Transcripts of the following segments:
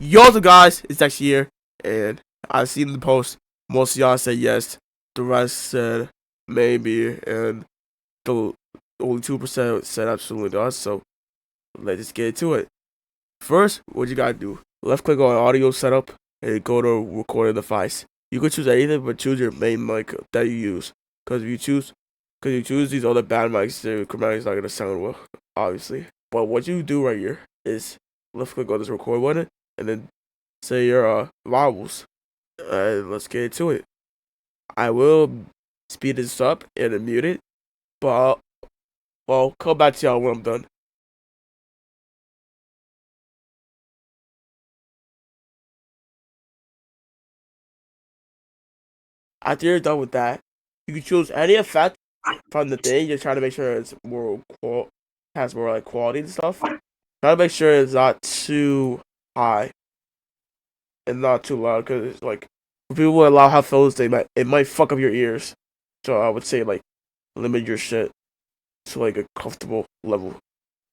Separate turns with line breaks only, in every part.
Yo, what's up, guys? It's next year, and I seen the post. Most of y'all said yes. The rest said maybe, and the only 2% said absolutely not. So let's just get into it. First, what you gotta do? Left click on audio setup and go to recording device. You can choose anything, but choose your main mic that you use. Cause if you choose these other bad mics, the Chromatic's not gonna sound well, obviously. But what you do right here is left click on this record button and then say your vowels. Let's get into it. I will speed this up and then mute it, but I'll come back to y'all when I'm done. After you're done with that, you can choose any effect from the thing. You're trying to make sure it's has more like quality and stuff. Try to make sure it's not too high and not too loud, because it's like if people allow how fills, it might fuck up your ears. So I would say like limit your shit to like a comfortable level.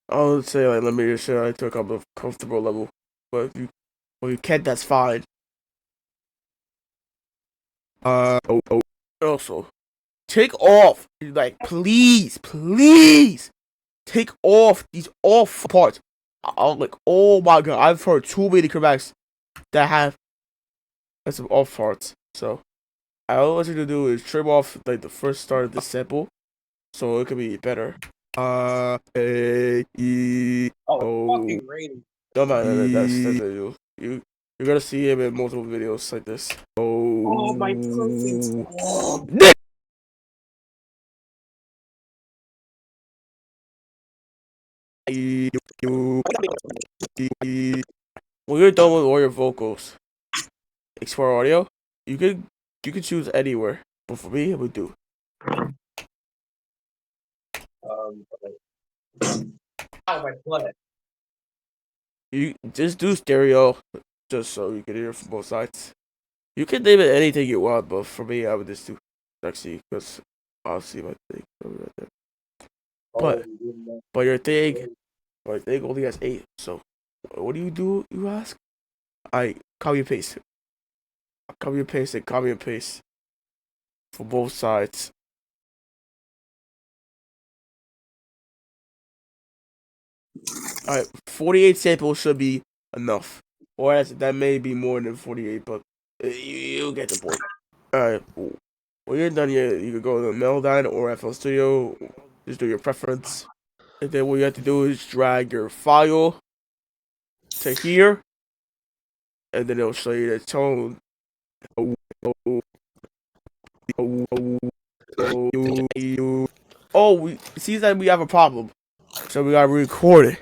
I would say like limit your shit to a comfortable level. But if you can't, that's fine. Also, take off, like, please take off these off parts. Like, oh my god, I've heard too many chromatics that have some off parts. So all I want you to do is trim off like the first start of the sample, so it can be better. A E O.
Fucking rating.
No, that's it. You're gonna see him in multiple videos like this.
Oh, my perfect.
When you're done with all your vocals, explore audio. You can choose anywhere, but for me, it would do.
Okay. Ow, my butt.
You just do stereo, just so you can hear from both sides. You can name it anything you want, but for me, I would just do sexy because I'll see my thing right there. But your thing only has 8. So what do? You ask? I copy and paste. Copy and paste for both sides. Alright, 48 samples should be enough. Or that may be more than 48, but you get the point. Alright, when you're done, you can go to Melodyne or FL Studio. Just do your preference. And then what you have to do is drag your file to here. And then it'll show you the tone. Oh, it seems like we have a problem. So we gotta re-record it.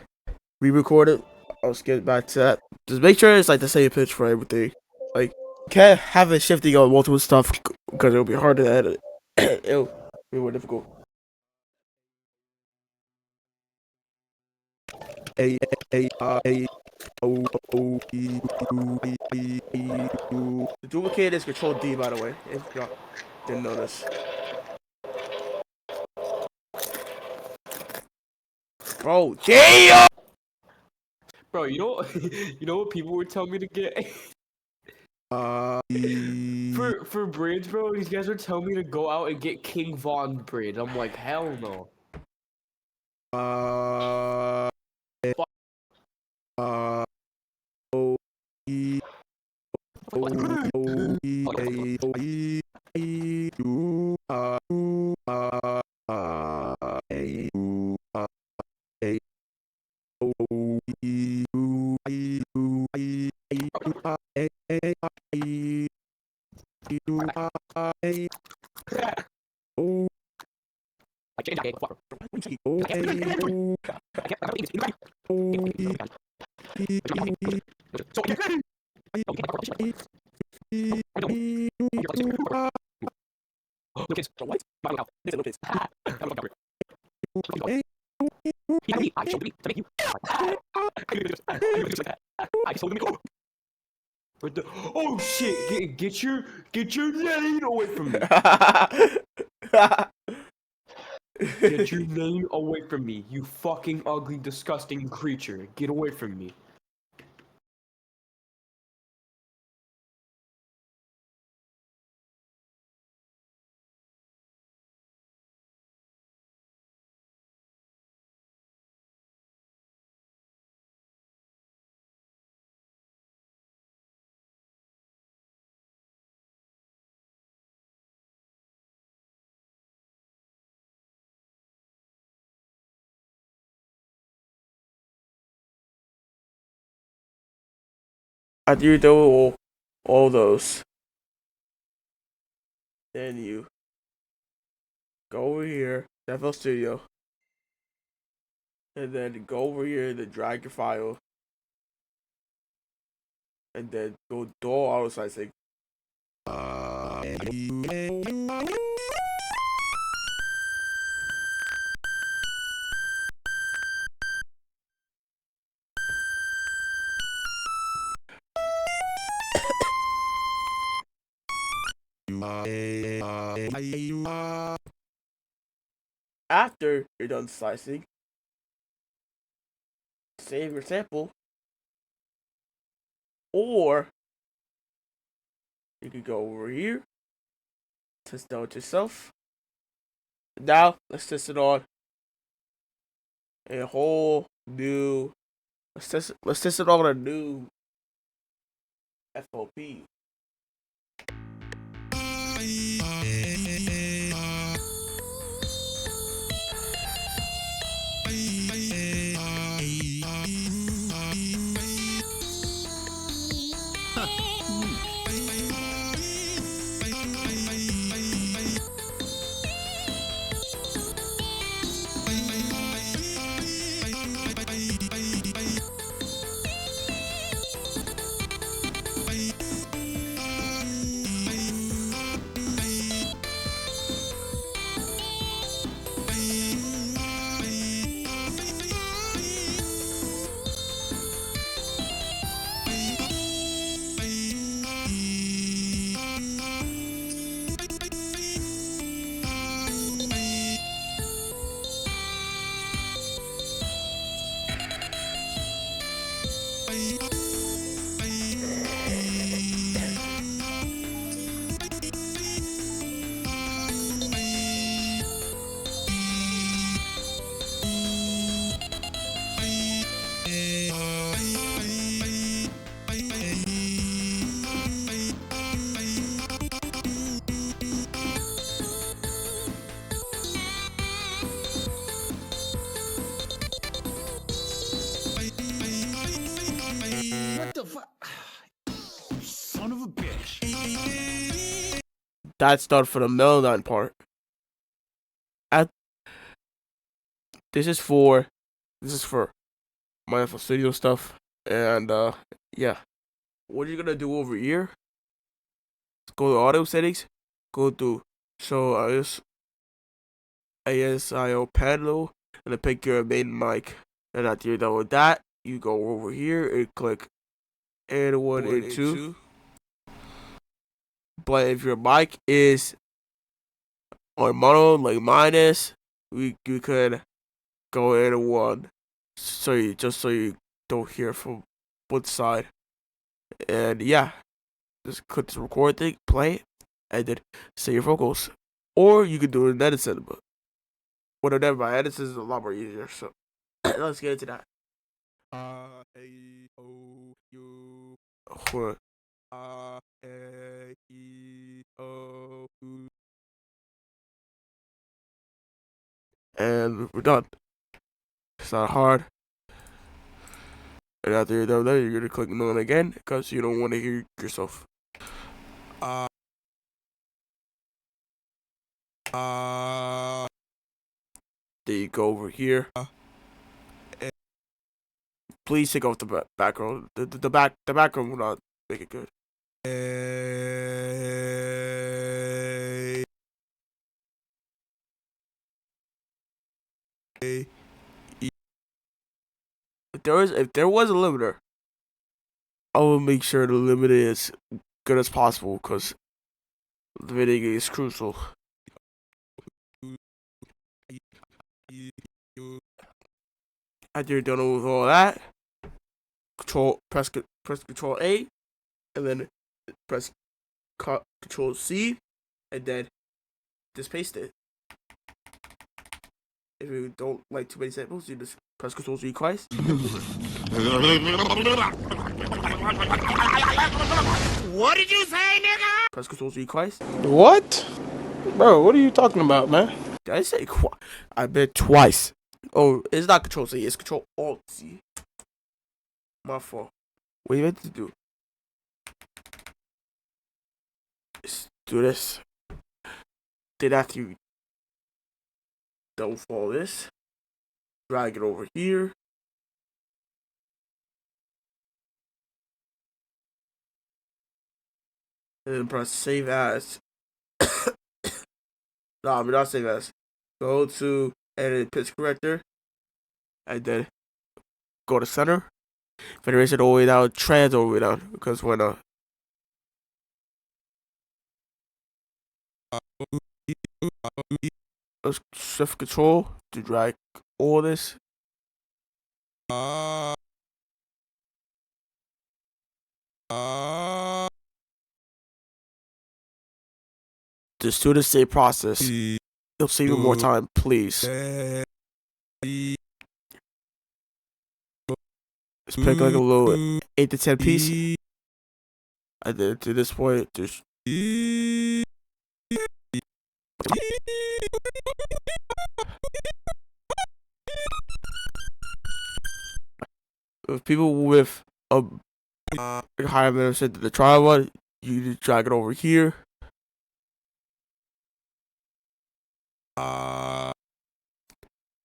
Re-record it. Let's get back to that. Just make sure it's like the same pitch for everything. Like, you can't have it shifting on multiple stuff because it'll be hard to edit. It'll be more difficult. The duplicate is Control D, by the way. If y'all didn't notice. Bro, damn!
Bro, you know, you know what people were telling me to get for braids, bro. These guys were telling me to go out and get King Von braid. I'm like, hell no. Oh shit! Get your name away from me! Get your name away from me, you fucking ugly, disgusting creature! Get away from me!
After you're done with all those, then you go over here, FL Studio, and then go over here and then drag your file, and then go dual auto slicing. After you're done slicing, save your sample, or you could go over here, test it out yourself. Now let's test it on a whole new. Let's test it on a new FOP.
Son of a bitch.
That's done for the Melodyne part. This is for my FL Studio stuff, and yeah. What you're gonna do over here? Go to audio settings, go to show ASIO panel, and then pick your main mic. And after you're done with that, you go over here and click add one and two. But if your mic is on mono like mine is, you could go add one, so you don't hear from one side. And yeah, just click the record thing, play it, and then say your vocals. Or you could do it in Edison, but whatever. My Edison is a lot more easier. So let's get into that. What? And we're done. It's not hard. And after you're done there, you're gonna click on again because you don't want to hear yourself. Then you go over here. Please take off the background. The background will not make it good. If there was a limiter, I will make sure the limiter is good as possible because limiting is crucial. After you're done with all that, press Control A, and then press Control C, and then just paste it. If you don't like too many samples, you just press Control Z twice.
What did you say, nigga?
Press Control Z twice.
What? Bro, what are you talking about, man?
Did I say I bet twice. Oh, it's not Control C, it's Control Alt C. My fault. What are you meant to do? do this. Then after you double follow this, drag it over here. And then press save as. No, I'm not save as. Go to edit pitch corrector. And then go to center. Federation all the way down, trans all the way down. Because when shift control to drag all this. Just do the same process. It'll save you more time, please. Just pick like a little 8 to 10 piece. And then to this point, just if people with a higher membership than the trial one, you just drag it over here.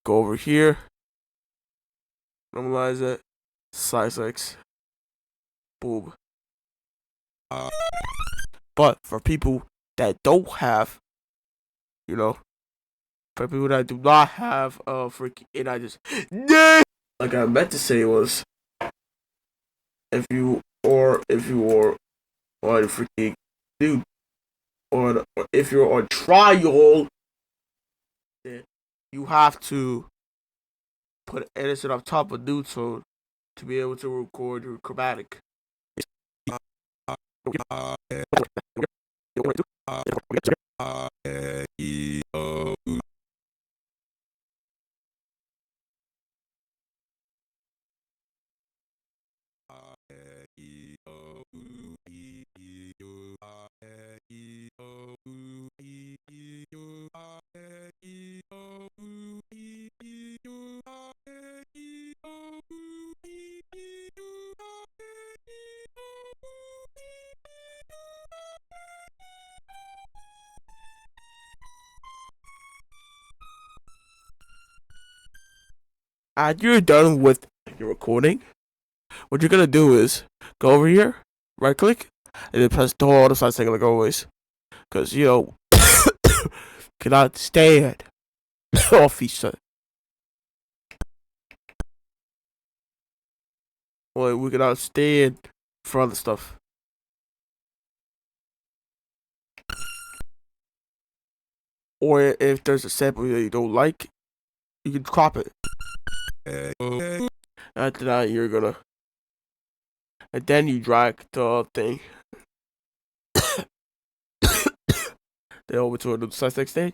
Go over here. Normalize it. Size X. Boom. But for people that don't have, you know, for people that do not have freaking, and I just, like I meant to say was, if you are on freaking dude, or if you're on trial, then you have to put Edison on top of dude tone to be able to record your chromatic. After you're done with your recording, what you're gonna do is go over here, right click, and then press the whole other side second like always. Cause you know cannot stand off each other. Well, we cannot stand for other stuff. Or if there's a sample that you don't like, you can crop it. After that, you're gonna, and then you drag the thing, then over to the size next thing,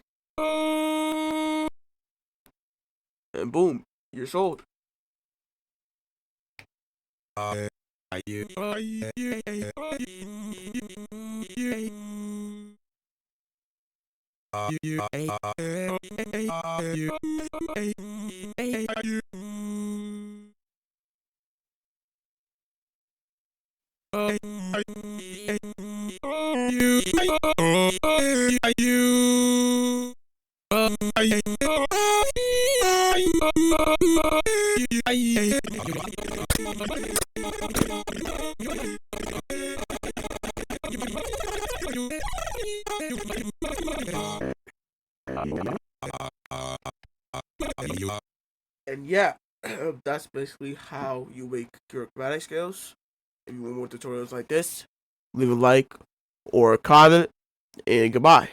and boom, you're sold. And yeah, that's basically how you make your chromatic scales. If you want more tutorials like this, leave a like or a comment, and goodbye.